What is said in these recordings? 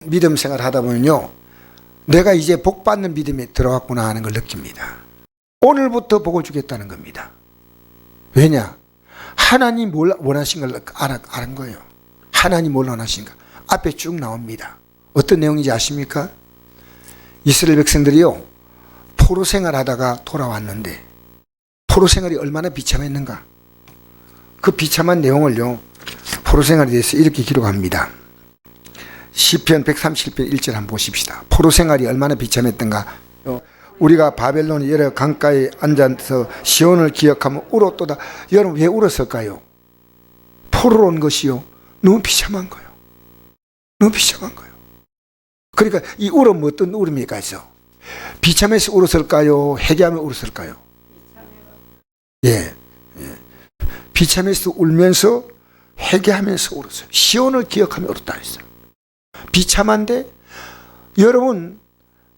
믿음 생활 하다 보면요, 내가 이제 복 받는 믿음에 들어갔구나 하는 걸 느낍니다. 오늘부터 복을 주겠다는 겁니다. 왜냐? 하나님 뭘 원하신 걸 아는 거예요. 하나님 뭘 원하신가? 앞에 쭉 나옵니다. 어떤 내용인지 아십니까? 이스라엘 백성들이요, 포로 생활하다가 돌아왔는데 포로 생활이 얼마나 비참했는가? 그 비참한 내용을요, 포로 생활에 대해서 이렇게 기록합니다. 시편 137편 1절 한번 보십시다. 포로 생활이 얼마나 비참했던가. 우리가 바벨론 여러 강가에 앉아서 시온을 기억하면 울었도다. 여러분 왜 울었을까요? 포로로 온 것이요, 너무 비참한 거예요. 너무 비참한 거예요. 그러니까 이 울음은 어떤 울음입니까? 해서 비참해서 울었을까요? 회개하며 울었을까요? 예. 비참해서 울면서 회개하면서 울었어요. 시온을 기억하며 울었다 했어요. 비참한데, 여러분,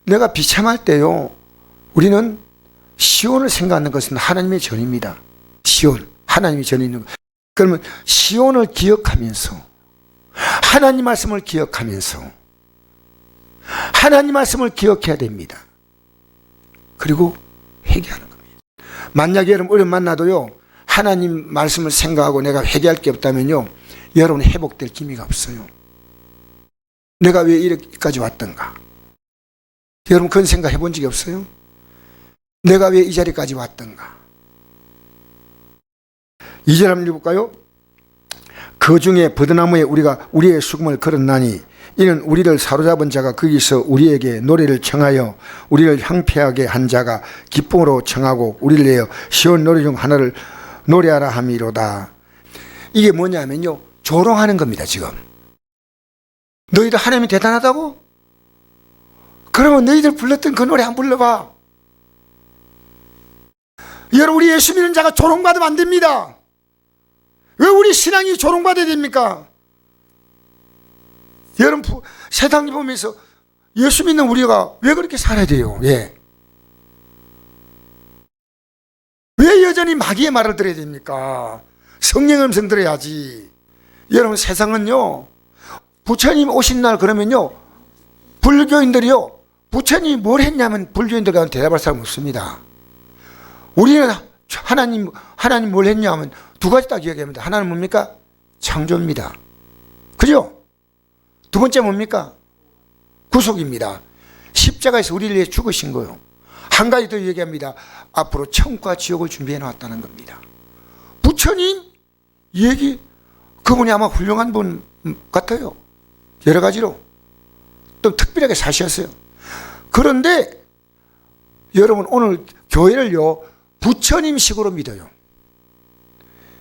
내가 비참할 때요, 우리는 시온을 생각하는 것은 하나님의 전입니다. 시온, 하나님의 전이 있는 것. 그러면 시온을 기억하면서, 하나님 말씀을 기억하면서, 하나님 말씀을 기억해야 됩니다. 그리고 회개하는 겁니다. 만약에 여러분 어려움 만나도요, 하나님 말씀을 생각하고 내가 회개할 게 없다면요, 여러분 회복될 기미가 없어요. 내가 왜 이렇게까지 왔던가? 여러분 그런 생각 해본 적이 없어요? 내가 왜 이 자리까지 왔던가? 2절 한번 읽어볼까요? 그 중에 버드나무에 우리가 우리의 수금을 걸었나니 이는 우리를 사로잡은 자가 거기서 우리에게 노래를 청하여 우리를 향폐하게 한 자가 기쁨으로 청하고 우리를 내어 시온 노래 중 하나를 노래하라 함이로다. 이게 뭐냐면요, 조롱하는 겁니다. 지금 너희들 하나님이 대단하다고? 그러면 너희들 불렀던 그 노래 한번 불러봐. 여러분, 우리 예수 믿는 자가 조롱받으면 안 됩니다. 왜 우리 신앙이 조롱받아야 됩니까? 여러분, 세상을 보면서 예수 믿는 우리가 왜 그렇게 살아야 돼요? 예. 왜 여전히 마귀의 말을 들어야 됩니까? 성령의 음성 들어야지. 여러분, 세상은요, 부처님 오신 날 그러면요, 불교인들이요, 부처님이 뭘 했냐면 불교인들과 대답할 사람 없습니다. 우리는 하나님 뭘 했냐면 두 가지 딱 이야기합니다. 하나는 뭡니까? 창조입니다. 그죠? 두 번째 뭡니까? 구속입니다. 십자가에서 우리를 위해 죽으신 거예요. 한 가지 더 얘기합니다. 앞으로 천국과 지옥을 준비해 놨다는 겁니다. 부처님 얘기, 그분이 아마 훌륭한 분 같아요. 여러 가지로 또 특별하게 사셨어요. 그런데 여러분, 오늘 교회를요, 부처님식으로 믿어요.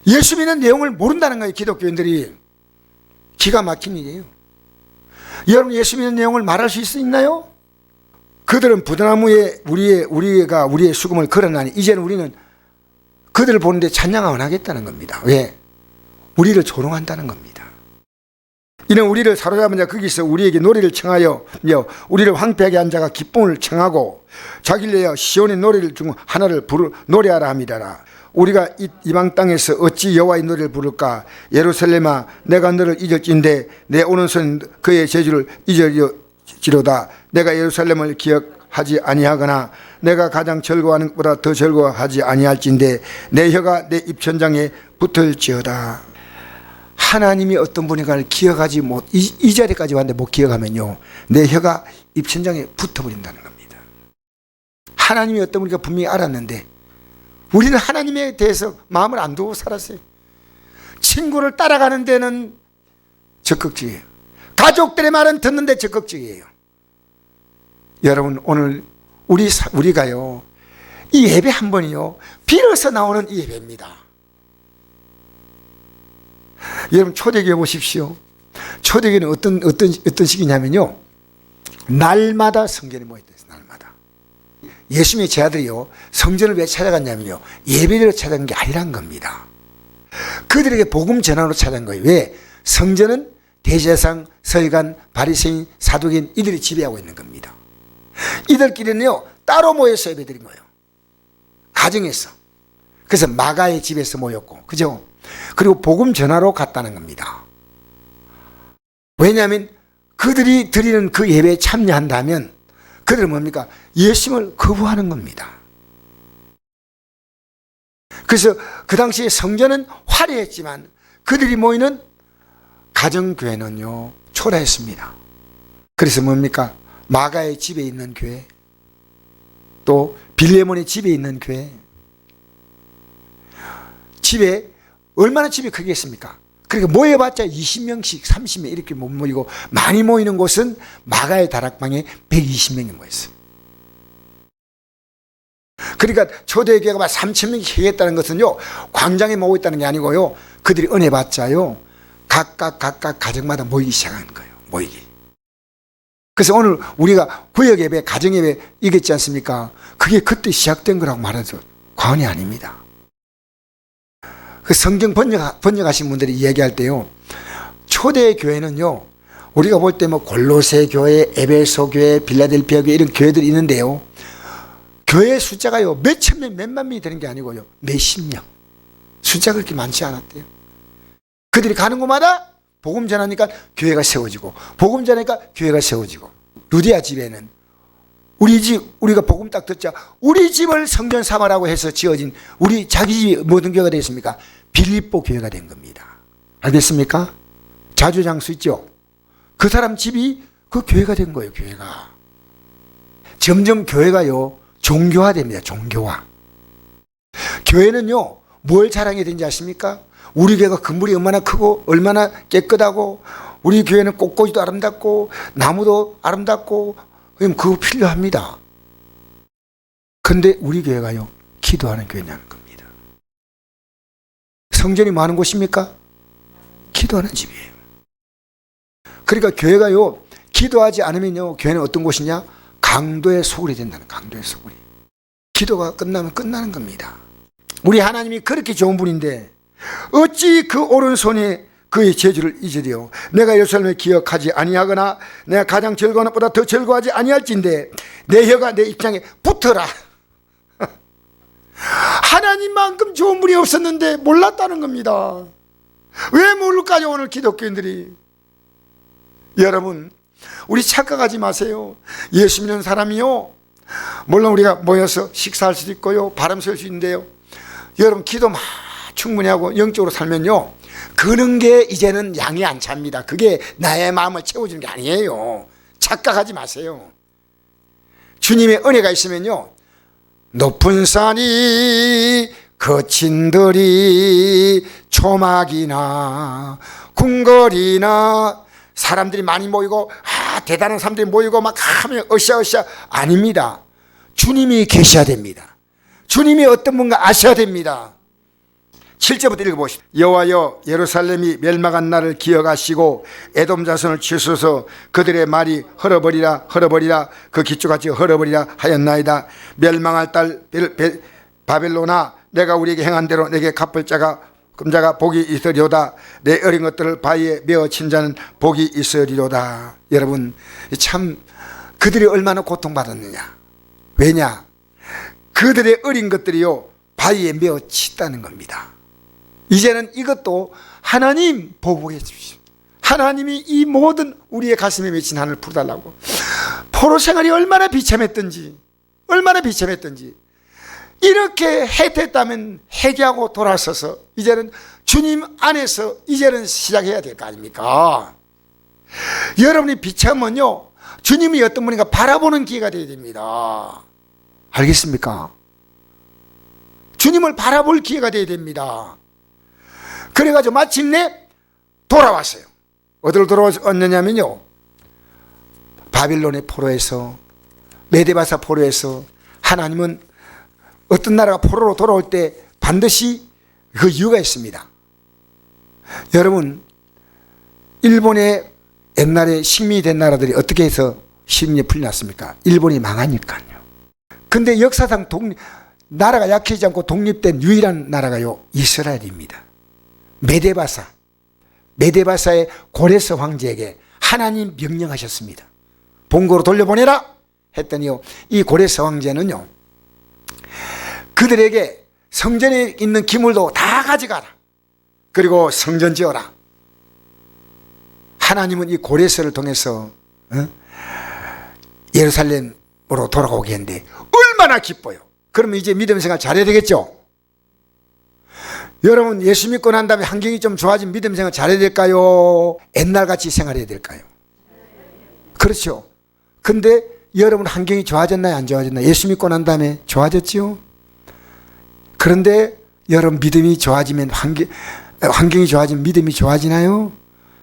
예수 믿는 내용을 모른다는 거예요. 기독교인들이. 기가 막힌 일이에요. 여러분, 예수 믿는 내용을 말할 수 있나요? 그들은 부드나무에 우리의 수금을 걸어나니 이제는 우리는 그들을 보는데 찬양 안 하겠다는 겁니다. 왜? 우리를 조롱한다는 겁니다. 이는 우리를 사로잡은 자 거기서 우리에게 노래를 청하여 우리를 황폐하게 한 자가 기쁨을 청하고 자기를 내어 시온의 노래를 중 하나를 노래하라 함이라. 우리가 이방 땅에서 어찌 여호와의 노래를 부를까? 예루살렘아, 내가 너를 잊을진데 내 오른손 그의 제주를 잊을지로다. 내가 예루살렘을 기억하지 아니하거나 내가 가장 즐거워하는 것보다 더 즐거워하지 아니할진데 내 혀가 내 입천장에 붙을지어다. 하나님이 어떤 분인가를 기억하지 못, 이 자리까지 왔는데 못 기억하면요, 내 혀가 입천장에 붙어버린다는 겁니다. 하나님이 어떤 분인가 분명히 알았는데 우리는 하나님에 대해서 마음을 안 두고 살았어요. 친구를 따라가는 데는 적극적이에요. 가족들의 말은 듣는데 적극적이에요. 여러분, 오늘 우리가요, 이 예배 한 번이요, 빌어서 나오는 이 예배입니다. 여러분, 초대교회 보십시오. 초대교회는 어떤 식이냐면요, 날마다 성전에 모였다. 날마다. 예수님의 제자들이요, 성전을 왜 찾아갔냐면요, 예배를 찾아간 게 아니란 겁니다. 그들에게 복음 전환으로 찾아간 거예요. 왜? 성전은 대제사장, 서기관, 바리새인, 사두개인 이들이 지배하고 있는 겁니다. 이들끼리는요, 따로 모여서 예배드린 거예요. 가정에서. 그래서 마가의 집에서 모였고, 그죠? 그리고 복음 전하러 갔다는 겁니다. 왜냐하면 그들이 드리는 그 예배에 참여한다면 그들은 뭡니까? 예수님을 거부하는 겁니다. 그래서 그 당시에 성전은 화려했지만 그들이 모이는 가정교회는요 초라했습니다. 그래서 뭡니까? 마가의 집에 있는 교회, 또 빌레몬의 집에 있는 교회, 집에 얼마나 집이 크겠습니까? 그러니까 모여봤자 20명씩 30명 이렇게 못 모이고, 많이 모이는 곳은 마가의 다락방에 120명이 모였어요. 그러니까 초대교회가 막 3,000명씩 되겠다는 것은요 광장에 모여 있다는 게 아니고요, 그들이 은혜 받자요 각각 가정마다 모이기 시작한 거예요. 모이기. 그래서 오늘 우리가 구역 예배, 가정 예배 이겼지 않습니까? 그게 그때 시작된 거라고 말해도 과언이 아닙니다. 그 성경 번역하신 분들이 이야기할 때요, 초대 교회는요 우리가 볼 때 뭐 골로새 교회, 에베소 교회, 빌라델피아 교회 이런 교회들이 있는데요, 교회 숫자가요 몇천 명, 몇만 명이 되는 게 아니고요 몇십 명, 숫자가 그렇게 많지 않았대요. 그들이 가는 곳마다 복음 전하니까 교회가 세워지고, 복음 전하니까 교회가 세워지고. 루디아 집에는 우리 집, 우리가 복음 딱 듣자 우리 집을 성전 삼아라고 해서 지어진 우리 자기 집이 모든 교회가 되었습니까? 빌립보 교회가 된 겁니다. 알겠습니까? 자주장수 있죠? 그 사람 집이 그 교회가 된 거예요. 교회가 점점 교회가요 종교화됩니다. 종교화. 교회는요 뭘 자랑해야 되는지 아십니까? 우리 교회가 건물이 얼마나 크고 얼마나 깨끗하고, 우리 교회는 꽃꽂이도 아름답고 나무도 아름답고, 그거 필요합니다. 그런데 우리 교회가요 기도하는 교회냐는 겁니다. 성전이 많은 곳입니까? 기도하는 집이에요. 그러니까 교회가요 기도하지 않으면요 교회는 어떤 곳이냐? 강도의 소굴이 된다는, 강도의 소굴이. 기도가 끝나면 끝나는 겁니다. 우리 하나님이 그렇게 좋은 분인데 어찌 그 오른손에 그의 재주를 잊으리요. 내가 예루살렘을 기억하지 아니하거나 내가 가장 즐거운 것보다 더 즐거워하지 아니할진대 내 혀가 내 입장에 붙어라. 하나님만큼 좋은 분이 없었는데 몰랐다는 겁니다. 왜 모를까요 오늘 기독교인들이. 여러분 우리 착각하지 마세요. 예수 믿는 사람이요 물론 우리가 모여서 식사할 수도 있고요 바람 쐴 수 있는데요, 여러분 기도만 충분히 하고 영적으로 살면요 그런 게 이제는 양이 안 찹니다. 그게 나의 마음을 채워주는 게 아니에요. 착각하지 마세요. 주님의 은혜가 있으면요 높은 산이 거친 들이 초막이나 궁궐이나 사람들이 많이 모이고 대단한 사람들이 모이고 막 하면 으쌰으쌰 아닙니다. 주님이 계셔야 됩니다. 주님이 어떤 분가 아셔야 됩니다. 7절부터 읽어보십시오. 여호와여 예루살렘이 멸망한 날을 기억하시고 에돔 자손을 치소서. 그들의 말이 헐어버리라 헐어버리라 그 기초같이 헐어버리라 하였나이다. 멸망할 딸 바벨론아 내가 우리에게 행한 대로 내게 갚을 자가 금자가 복이 있으리로다. 내 어린 것들을 바위에 메어 친 자는 복이 있으리로다. 여러분 참 그들이 얼마나 고통받았느냐. 왜냐? 그들의 어린 것들이요 바위에 메어 쳤다는 겁니다. 이제는 이것도 하나님 보복해 주십시오. 하나님이 이 모든 우리의 가슴에 맺힌 하늘을 풀어달라고. 포로 생활이 얼마나 비참했던지, 얼마나 비참했던지. 이렇게 해됐다면 회개하고 돌아서서 이제는 주님 안에서 이제는 시작해야 될 거 아닙니까? 여러분이 비참하면요 주님이 어떤 분인가 바라보는 기회가 되어야 됩니다. 알겠습니까? 주님을 바라볼 기회가 되어야 됩니다. 그래가지고 마침내 돌아왔어요. 어디로 돌아왔느냐면요 바빌론의 포로에서, 메데바사 포로에서. 하나님은 어떤 나라가 포로로 돌아올 때 반드시 그 이유가 있습니다. 여러분 일본의 옛날에 식민이 된 나라들이 어떻게 해서 식민이 풀려났습니까? 일본이 망하니까요. 근데 역사상 나라가 약해지지 않고 독립된 유일한 나라가요 이스라엘입니다. 메데바사의 고레스 황제에게 하나님 명령하셨습니다. 본고로 돌려보내라 했더니요 이 고레스 황제는요 그들에게 성전에 있는 기물도 다 가져가라. 그리고 성전 지어라. 하나님은 이 고레스를 통해서 예루살렘으로 돌아오게 했는데 얼마나 기뻐요. 그러면 이제 믿음 생활 잘해야 되겠죠. 여러분 예수 믿고 난 다음에 환경이 좀 좋아지면 믿음 생활 잘해야 될까요? 옛날같이 생활해야 될까요? 그렇죠. 근데 여러분 환경이 좋아졌나요? 안 좋아졌나요? 예수 믿고 난 다음에 좋아졌지요? 그런데 여러분 믿음이 좋아지면 환경이 좋아지면 믿음이 좋아지나요?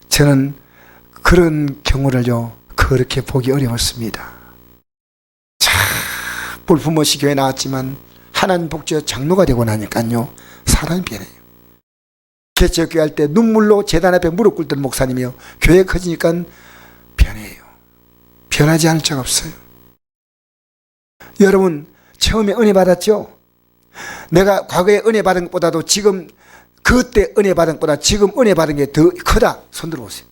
저는 그런 경우를요 그렇게 보기 어려웠습니다. 자, 볼품없이 교회 나왔지만 하나님 복지와 장로가 되고 나니까요 사람이 변해요. 개척교회 할 때 눈물로 제단 앞에 무릎 꿇던 목사님이요 교회 커지니까 변해요. 변하지 않을 자가 없어요. 여러분 처음에 은혜 받았죠? 내가 과거에 은혜 받은 것보다도 지금 그때 은혜 받은 것보다 지금 은혜 받은 게 더 크다. 손 들어보세요.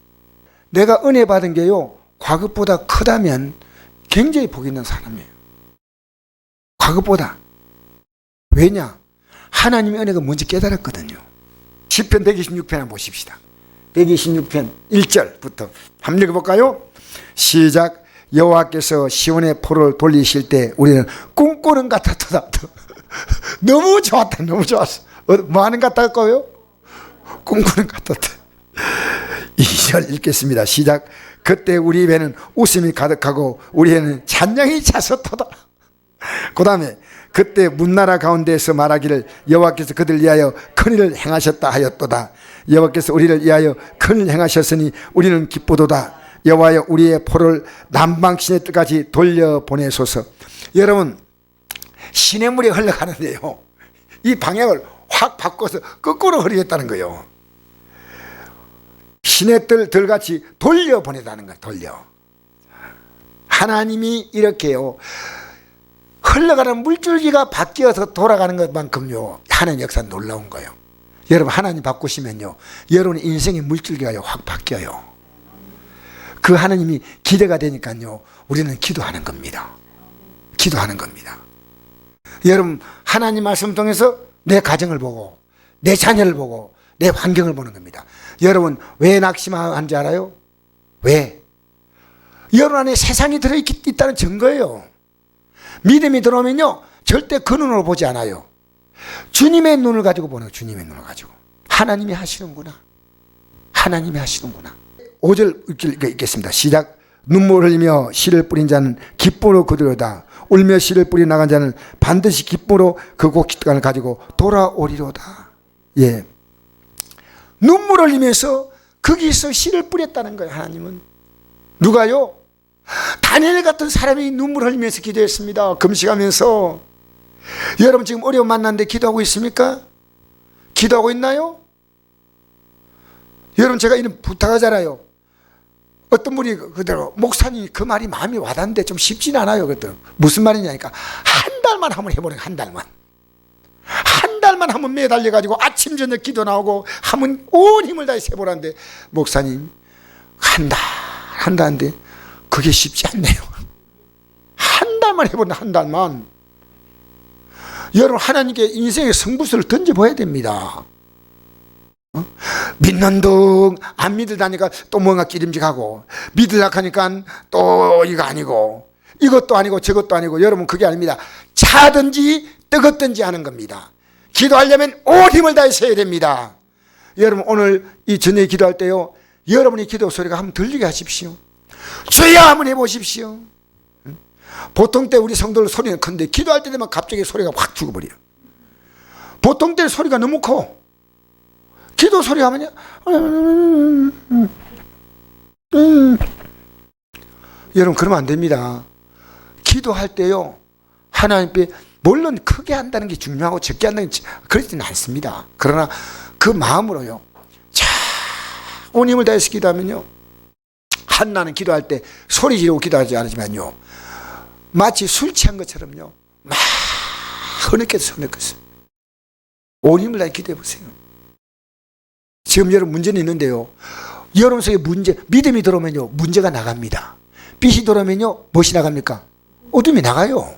내가 은혜 받은 게요 과거보다 크다면 굉장히 복 있는 사람이에요. 과거보다. 왜냐? 하나님의 은혜가 뭔지 깨달았거든요. 시편 126편 한번 보십시다. 126편 1절부터 한번 읽어볼까요? 시작. 여호와께서 시온의 포로를 돌리실 때 우리는 꿈꾸는 것 같았다. 너무 좋았다. 너무 좋았어. 뭐 하는 것 같았고요? 꿈꾸는 것 같았다. 2절 읽겠습니다. 시작. 그때 우리 입에는 웃음이 가득하고 우리에는 찬양이 차섰도다. 그 다음에 그때 문나라 가운데에서 말하기를 여호와께서 그들 위하여 큰일을 행하셨다 하였도다. 여호와께서 우리를 위하여 큰일을 행하셨으니 우리는 기쁘도다. 여호와여 우리의 포를 남방 시내까지 돌려보내소서. 여러분 시냇물이 흘러가는데요 이 방향을 확 바꿔서 거꾸로 흐르겠다는 거예요. 시냇들 같이 돌려보내다는 거예요. 돌려. 하나님이 이렇게요 흘러가는 물줄기가 바뀌어서 돌아가는 것만큼요 하나님 역사 놀라운 거예요. 여러분 하나님 바꾸시면요 여러분의 인생의 물줄기가 확 바뀌어요. 그 하나님이 기대가 되니까요 우리는 기도하는 겁니다. 기도하는 겁니다. 여러분 하나님 말씀 통해서 내 가정을 보고 내 자녀를 보고 내 환경을 보는 겁니다. 여러분 왜 낙심하는지 알아요? 왜? 여러분 안에 세상이 들어있다는 증거예요. 믿음이 들어오면요 절대 그 눈으로 보지 않아요. 주님의 눈을 가지고 보는 거예요. 주님의 눈을 가지고 하나님이 하시는구나. 하나님이 하시는구나. 5절 읽겠습니다. 시작. 눈물 흘리며 씨를 뿌린 자는 기쁨으로 그들로다. 울며 씨를 뿌리 나간 자는 반드시 기쁨으로 그 곡식간을 가지고 돌아오리로다. 예, 눈물 흘리면서 거기서 씨를 뿌렸다는 거예요. 하나님은. 누가요? 다니엘 같은 사람이 눈물 흘리면서 기도했습니다. 금식하면서. 여러분 지금 어려움 만났는데 기도하고 있습니까? 기도하고 있나요? 여러분 제가 이런 부탁하잖아요. 어떤 분이 그대로 목사님 그 말이 마음이 와닿는데 좀 쉽진 않아요. 그랬더니 무슨 말이냐니까 한 달만 한번 해보는 한 달만. 한 달만 한번 매달려가지고 아침 저녁 기도 나오고 하면 온 힘을 다해서 해보라는데 목사님 한다는데 그게 쉽지 않네요. 한 달만 해보는 한 달만. 여러분 하나님께 인생의 승부수를 던져봐야 됩니다. 믿는 둥 안 믿으다니까 또 뭔가 기름직하고 믿으려고 하니까 또 이거 아니고 이것도 아니고 저것도 아니고 여러분 그게 아닙니다. 차든지 뜨겁든지 하는 겁니다. 기도하려면 온 힘을 다해서 해야 됩니다. 여러분 오늘 이 저녁에 기도할 때요 여러분의 기도 소리가 한번 들리게 하십시오. 주여 한번 해보십시오. 보통 때 우리 성도들 소리는 큰데 기도할 때 되면 갑자기 소리가 확 죽어버려요. 보통 때 소리가 너무 커. 기도 소리 하면요 여러분 그러면 안 됩니다. 기도할 때요 하나님께 물론 크게 한다는 게 중요하고 적게 한다는 게 그렇지는 않습니다. 그러나 그 마음으로요 자 온 힘을 다해서 기도하면요 한나는 기도할 때 소리 지르고 기도하지 않지만요 마치 술 취한 것처럼요 막 흐느껴서 온 힘을 다해 기도해 보세요. 지금 여러분 문제는 있는데요 여러분 속에 믿음이 들어오면요 문제가 나갑니다. 빛이 들어오면요 무엇이 나갑니까? 어둠이 나가요.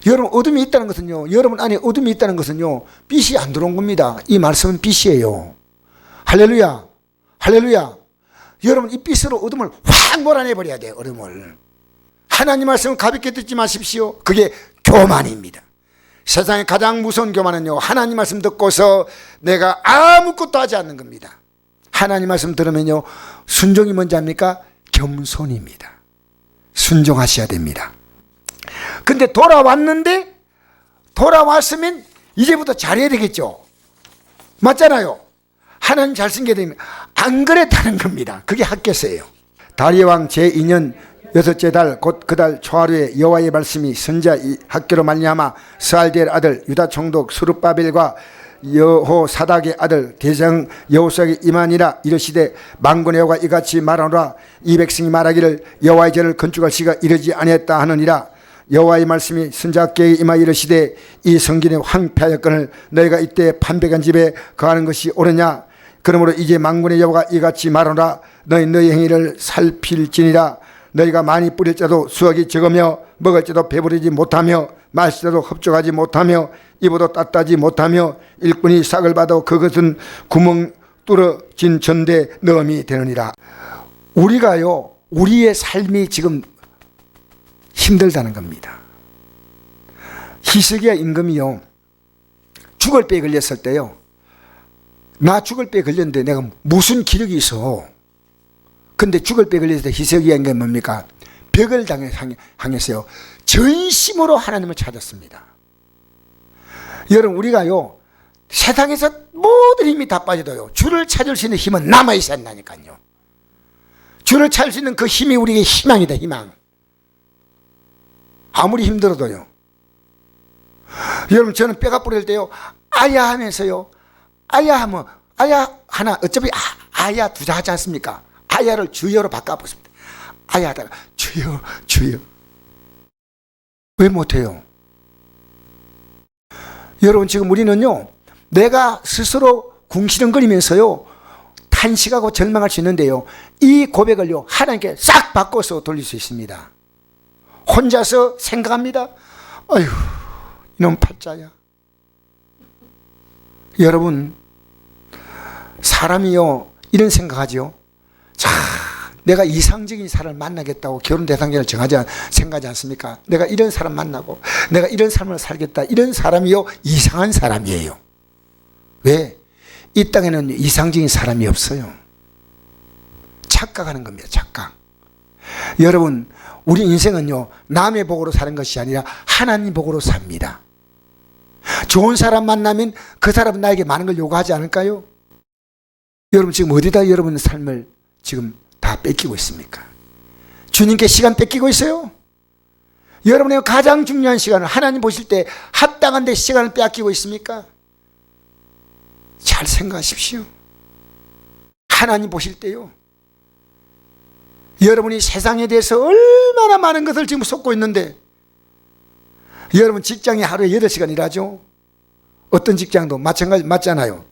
여러분 어둠이 있다는 것은요 여러분 안에 어둠이 있다는 것은요 빛이 안 들어온 겁니다. 이 말씀은 빛이에요. 할렐루야 할렐루야. 여러분 이 빗으로 어둠을 확 몰아내버려야 돼요. 어둠을. 하나님 말씀을 가볍게 듣지 마십시오. 그게 교만입니다. 세상에 가장 무서운 교만은요, 하나님 말씀 듣고서 내가 아무것도 하지 않는 겁니다. 하나님 말씀 들으면요, 순종이 뭔지 압니까? 겸손입니다. 순종하셔야 됩니다. 근데 돌아왔으면 이제부터 잘해야 되겠죠. 맞잖아요. 하나님 잘 쓴 게 되면 안 그랬다는 겁니다. 그게 학개서예요. 다리의 왕 제2년 여섯째 달 곧 그 달 초하루에 여호와의 말씀이 선지자 학개로 말미암아 스알디엘 아들 유다 총독 스룹바벨과 여호사닥의 아들 대장 여호수아에게 임하니라. 이르시되 만군의 여호와가 이같이 말하노라. 이 백성이 말하기를 여호와의 전을 건축할 시가 이르지 아니했다 하느니라. 여호와의 말씀이 선지자 학개에게 임하 이르시되 이 성전이 황폐하였거늘 너희가 이때 판백한 집에 거하는 것이 옳으냐. 그러므로 이제 만군의 여호와가 이같이 말하노라. 너희 행위를 살필지니라. 너희가 많이 뿌릴 자도 수확이 적으며 먹을 자도 배부르지 못하며 마실 자도 흡족하지 못하며 입어도 따뜻하지 못하며 일꾼이 싹을 봐도 그것은 구멍 뚫어진 전대 넣음이 되느니라. 우리가요, 우리의 삶이 지금 힘들다는 겁니다. 히스기야 임금이요, 죽을 배에 걸렸을 때요, 나 죽을 배에 걸렸는데 내가 무슨 기력이 있어. 근데 죽을 배에 걸렸을 때 히스기야 임금은 뭡니까? 벽을 향했어요. 전심으로 하나님을 찾았습니다. 여러분, 우리가요, 세상에서 모든 힘이 다 빠져도요, 주를 찾을 수 있는 힘은 남아있어야 한다니까요. 주를 찾을 수 있는 그 힘이 우리에게 희망이다, 희망. 아무리 힘들어도요. 여러분, 저는 뼈가 부러질 때요, 아야 하면서요, 아야 하면, 아야 하나, 어차피 아야 두자 하지 않습니까? 아야를 주여로 바꿔보습니다. 아야 하다가 주여, 주여. 왜 못해요? 여러분, 지금 우리는요, 내가 스스로 궁시렁거리면서요, 탄식하고 절망할 수 있는데요, 이 고백을요, 하나님께 싹 바꿔서 돌릴 수 있습니다. 혼자서 생각합니다. 아휴, 이놈 팔자야. 여러분, 사람이요, 이런 생각하죠. 자, 내가 이상적인 사람을 만나겠다고 결혼 대상자를 생각하지 않습니까? 내가 이런 사람 만나고 내가 이런 삶을 살겠다. 이런 사람이요, 이상한 사람이에요. 왜? 이 땅에는 이상적인 사람이 없어요. 착각하는 겁니다. 착각. 여러분, 우리 인생은요, 남의 복으로 사는 것이 아니라 하나님 복으로 삽니다. 좋은 사람 만나면 그 사람은 나에게 많은 걸 요구하지 않을까요? 여러분, 지금 어디다 여러분의 삶을 지금 다 뺏기고 있습니까? 주님께 시간 뺏기고 있어요? 여러분의 가장 중요한 시간을 하나님 보실 때 합당한 데 시간을 빼앗기고 있습니까? 잘 생각하십시오. 하나님 보실 때요, 여러분이 세상에 대해서 얼마나 많은 것을 지금 쏟고 있는데, 여러분 직장에 하루에 8시간 일하죠? 어떤 직장도 마찬가지 맞잖아요.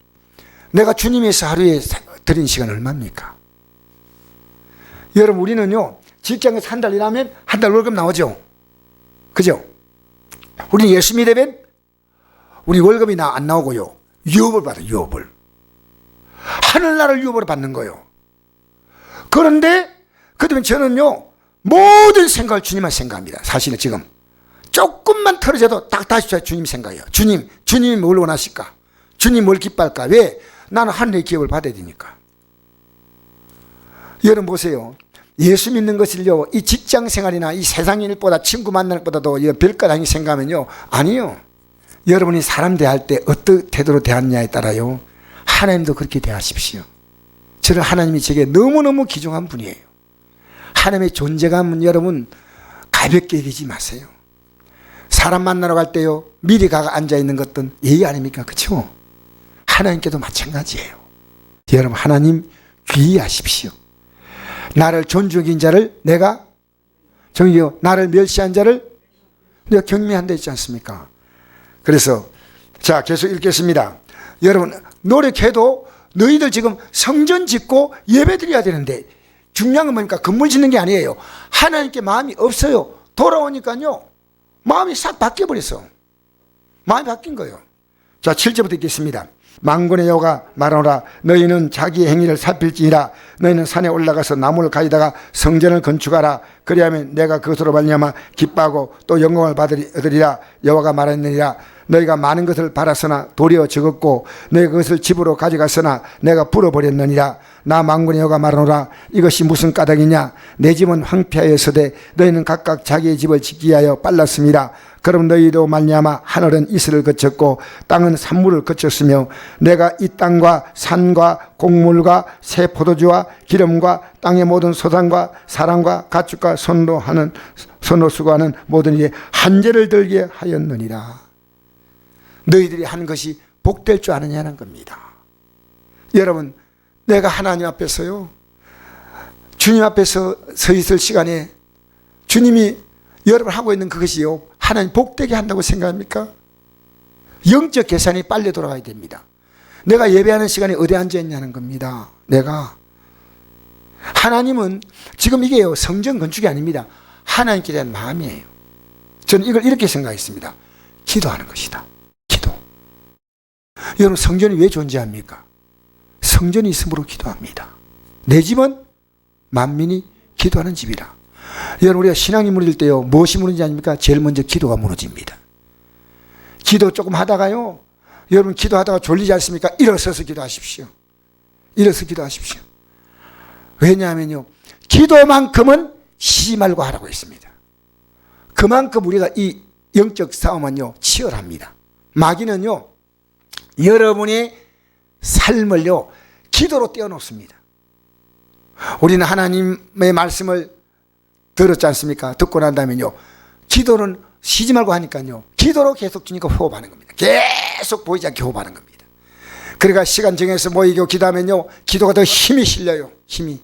내가 주님에서 하루에 드린 시간 얼마입니까? 여러분, 우리는요, 직장에서 한 달 일하면 한 달 월급 나오죠? 그죠? 우리는 열심히 되면 우리 월급이 안 나오고요, 유업을 받아요. 유업을. 하늘나라를 유업으로 받는 거예요. 그런데 그러면 저는요, 모든 생각을 주님만 생각합니다. 사실은 지금 조금만 틀어져도 딱 다시 주님 생각해요. 주님이 뭘 원하실까? 주님 뭘 기뻐할까? 왜? 나는 하늘의 기업을 받아야 되니까. 여러분 보세요. 예수 믿는 것을요, 이 직장 생활이나 이 세상 일보다, 친구 만나는 것보다도 별가당히 생각하면요, 아니요. 여러분이 사람 대할 때 어떤 태도로 대하느냐에 따라요, 하나님도 그렇게 대하십시오. 저는 하나님이 제게 너무너무 귀중한 분이에요. 하나님의 존재감은 여러분 가볍게 여기지 마세요. 사람 만나러 갈 때요, 미리 가가 앉아있는 것은 예의 아닙니까? 그렇죠? 하나님께도 마찬가지예요. 여러분, 하나님 귀의하십시오. 나를 존중인 자를 내가 정의요, 나를 멸시한 자를 내가 경미한다 했지 않습니까? 그래서 자, 계속 읽겠습니다. 여러분, 노력해도 너희들 지금 성전 짓고 예배 드려야 되는데, 중요한 건 뭡니까? 건물 짓는 게 아니에요. 하나님께 마음이 없어요. 돌아오니까요, 마음이 싹 바뀌어버렸어. 마음이 바뀐 거예요. 자, 7절부터 읽겠습니다. 만군의 여호와가 말하노라. 너희는 자기의 행위를 살필지니라. 너희는 산에 올라가서 나무를 가지다가 성전을 건축하라. 그리하면 내가 그것으로 말미암아 기뻐하고 또 영광을 얻으리라. 여호와가 말했느니라. 너희가 많은 것을 바랐으나 도리어 적었고 너희가 그것을 집으로 가져갔으나 내가 불어버렸느니라. 나 만군의 여호와가 말하노라. 이것이 무슨 까닭이냐. 내 집은 황폐하였으되 너희는 각각 자기의 집을 짓기 위하여 빨랐습니다. 그럼 너희도 말미암아 하늘은 이슬을 거쳤고 땅은 산물을 거쳤으며 내가 이 땅과 산과 곡물과 새 포도주와 기름과 땅의 모든 소산과 사람과 가축과 손으로 수고하는 모든 일에 한재를 들게 하였느니라. 너희들이 한 것이 복될 줄 아느냐는 겁니다. 여러분, 내가 하나님 앞에서요, 주님 앞에서 서 있을 시간에 주님이 여러분 하고 있는 그것이요, 하나님 복되게 한다고 생각합니까? 영적 계산이 빨리 돌아가야 됩니다. 내가 예배하는 시간에 어디 앉아 있냐는 겁니다. 내가 하나님은 지금 이게요, 성전 건축이 아닙니다. 하나님께 대한 마음이에요. 저는 이걸 이렇게 생각했습니다. 기도하는 것이다. 기도. 여러분, 성전이 왜 존재합니까? 성전이 있으므로 기도합니다. 내 집은 만민이 기도하는 집이라. 여러분, 우리가 신앙이 무너질 때요, 무엇이 무너지지 아닙니까? 제일 먼저 기도가 무너집니다. 기도 조금 하다가요, 여러분 기도하다가 졸리지 않습니까? 일어서서 기도하십시오. 일어서서 기도하십시오. 왜냐하면요, 기도만큼은 쉬지 말고 하라고 했습니다. 그만큼 우리가 이 영적 싸움은요, 치열합니다. 마귀는요, 여러분의 삶을요, 기도로 떼어놓습니다. 우리는 하나님의 말씀을 들었지 않습니까? 듣고 난 다음에요, 기도는 쉬지 말고 하니까요, 기도로 계속 주니까 호흡하는 겁니다. 계속 보이지 않게 호흡하는 겁니다. 그러니까 시간 정해서 모이고 기도하면요, 기도가 더 힘이 실려요. 힘이.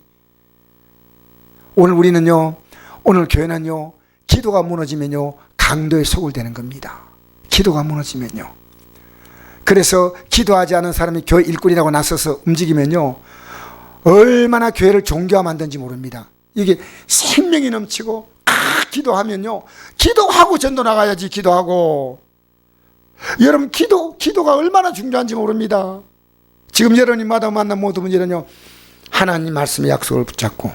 오늘 우리는요, 오늘 교회는요, 기도가 무너지면요, 강도의 속을 되는 겁니다. 기도가 무너지면요. 그래서 기도하지 않은 사람이 교회 일꾼이라고 나서서 움직이면요, 얼마나 교회를 종교화 만든지 모릅니다. 이게 생명이 넘치고 기도하면요, 기도하고 전도 나가야지. 기도하고. 여러분, 기도가 얼마나 중요한지 모릅니다. 지금 여러분마다 만난 모든 분들은요, 하나님 말씀의 약속을 붙잡고,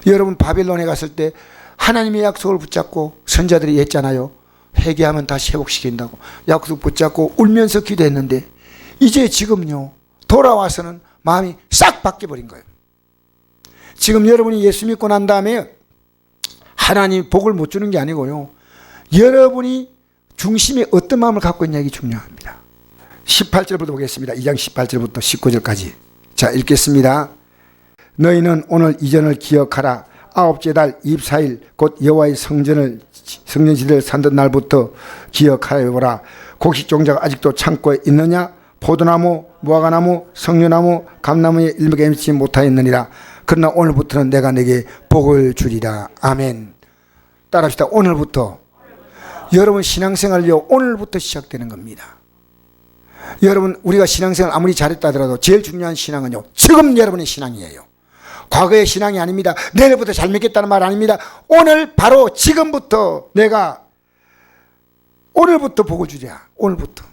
여러분 바빌론에 갔을 때 하나님의 약속을 붙잡고 선자들이 했잖아요. 회개하면 다시 회복시킨다고 약속 붙잡고 울면서 기도했는데, 이제 지금요, 돌아와서는 마음이 싹 바뀌어버린 거예요. 지금 여러분이 예수 믿고 난 다음에 하나님 복을 못 주는 게 아니고요, 여러분이 중심에 어떤 마음을 갖고 있냐, 이게 중요합니다. 18절부터 보겠습니다. 2장 18절부터 19절까지. 자, 읽겠습니다. 너희는 오늘 이전을 기억하라. 아홉째 달 24일 곧 여호와의 성전지대를 산던 날부터 기억하여보라. 곡식 종자가 아직도 창고에 있느냐? 포도나무, 무화과나무, 석류나무, 감나무에 일목에 맺지 못하였느니라. 그러나 오늘부터는 내가 내게 복을 주리라. 아멘. 따라합시다. 오늘부터. 여러분 신앙생활요, 오늘부터 시작되는 겁니다. 여러분, 우리가 신앙생활 아무리 잘했다 하더라도 제일 중요한 신앙은요, 지금 여러분의 신앙이에요. 과거의 신앙이 아닙니다. 내일부터 잘 믿겠다는 말 아닙니다. 오늘 바로 지금부터 내가 오늘부터 복을 주랴. 오늘부터.